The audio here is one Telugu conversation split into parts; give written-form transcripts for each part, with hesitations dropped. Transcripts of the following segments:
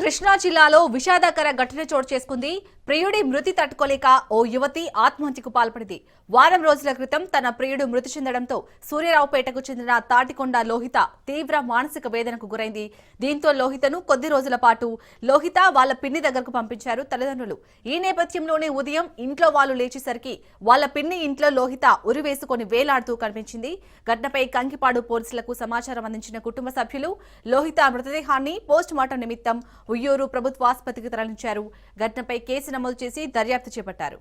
కృష్ణా జిల్లాలో విషాదకర ఘటన చోటు చేసుకుంది. ప్రియుడి మృతి తట్టుకోలేక ఓ యువతి ఆత్మహత్యకు పాల్పడింది. వారం రోజుల క్రితం తన ప్రియుడు మృతి చెందడంతో సూర్యరావుపేటకు చెందిన తాటికొండ లోహిత తీవ్ర మానసిక వేదనకు గురైంది. దీంతో లోహితను కొద్ది రోజుల పాటు లోహిత వాళ్ళ పిన్ని దగ్గరకు పంపించారు తల్లిదండ్రులు. ఈ నేపథ్యంలోనే ఉదయం ఇంట్లో వాళ్ళు లేచేసరికి వాళ్ళ పిన్ని ఇంట్లో లోహిత ఉరివేసుకొని వేలాడుతూ కనిపించింది. ఘటనపై కంకిపాడు పోలీసులకు సమాచారం అందించిన కుటుంబ సభ్యులు లోహిత మృతదేహాన్ని పోస్ట్ మార్టం నిమిత్తం ఉయ్యూరు ప్రభుత్వ ఆసుపత్రికి తరలించారు. ఘటనపై కేసు నమోదు చేసి దర్యాప్తు చేపట్టారు.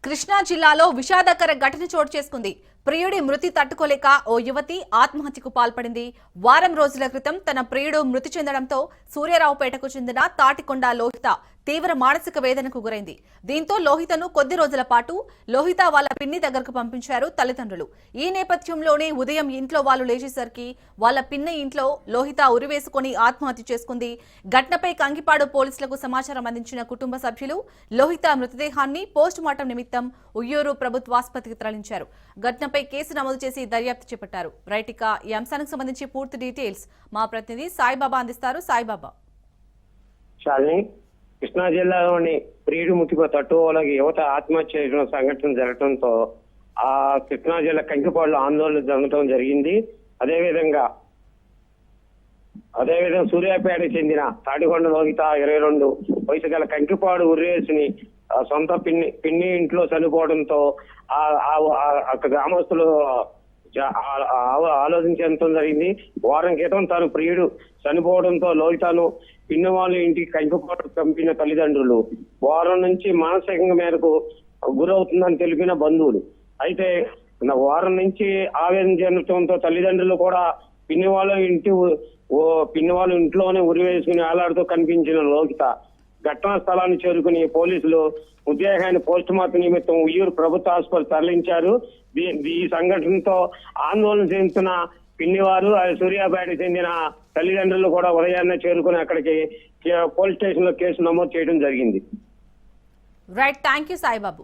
కృష్ణా జిల్లాలో విషాదకర ఘటన చోటు చేసుకుంది. ప్రియుడి మృతి తట్టుకోలేక ఓ యువతి ఆత్మహత్యకు పాల్పడింది. వారం రోజుల క్రితం తన ప్రియుడు మృతి చెందడంతో సూర్యరావుపేటకు చెందిన తాటికొండ లోహిత తీవ్ర మానసిక వేదనకు గురైంది. దీంతో లోహితను కొద్ది రోజుల పాటు లోహిత వాళ్ళ పిన్ని దగ్గరకు పంపించారు తల్లిదండ్రులు. ఈ నేపథ్యంలోనే ఉదయం ఇంట్లో వాళ్ళు లేచేసరికి వాళ్ళ పిన్ని ఇంట్లో లోహిత ఉరివేసుకొని ఆత్మహత్య చేసుకుంది. ఘటనపై కంకిపాడు పోలీసులకు సమాచారం అందించిన కుటుంబ సభ్యులు లోహిత మృతదేహాన్ని పోస్ట్ మార్టం నిమిత్తం ఉయ్యూరు ప్రభుత్వ ఆసుపత్రికి తరలించారు. ఘటనపై కేసు నమోదు చేసి దర్యాప్తు చేపట్టారు. రైట్, ఇక ఈ అంశానికి సంబంధించి పూర్తి డీటెయిల్స్ మా ప్రతినిధి సాయిబాబా అందిస్తారు. సాయిబాబా. కృష్ణా జిల్లాలోని ప్రియుడు మృతికి తట్టుకోలేక యువత ఆత్మహత్య చేసిన సంఘటన జరగడంతో ఆ కృష్ణా జిల్లా కంకిపాడులో ఆందోళన జరగడం జరిగింది. అదేవిధంగా సూర్యాపేటకు చెందిన తాటికొండ లోహిత 22 వయసు గల కంకిపాడు ఉర్రేసుని సొంత పిన్ని ఇంట్లో చనిపోవడంతో గ్రామస్తులు ఆలోచించడం జరిగింది. వారం క్రితం తను ప్రియుడు చనిపోవడంతో లోహితను పిన్ని వాళ్ళ ఇంటికి కంకిపాటు పంపిన తల్లిదండ్రులు వారం నుంచి మానసికంగా మేరకు గురవుతుందని తెలిపిన బంధువులు. అయితే వారం నుంచి ఆవేదన చెందడంతో తల్లిదండ్రులు కూడా పిన్ని వాళ్ళ ఇంట్లోనే ఉరివేసుకుని వేలాడుతూ కనిపించిన లోహిత ఘటనా స్థలాన్ని చేరుకుని పోలీసులు మృతదేహాన్ని పోస్ట్ మార్టం నిమిత్తం ఉయ్యూరు ప్రభుత్వ ఆసుపత్రి తరలించారు. ఈ సంఘటనతో ఆందోళన చెందుతున్న పిన్నివారు సూర్యాపేటకు చెందిన తల్లిదండ్రులు కూడా ఉదయాన్నే చేరుకుని అక్కడికి పోలీస్ స్టేషన్ లో కేసు నమోదు చేయడం జరిగింది. Right, thank you Saibaba.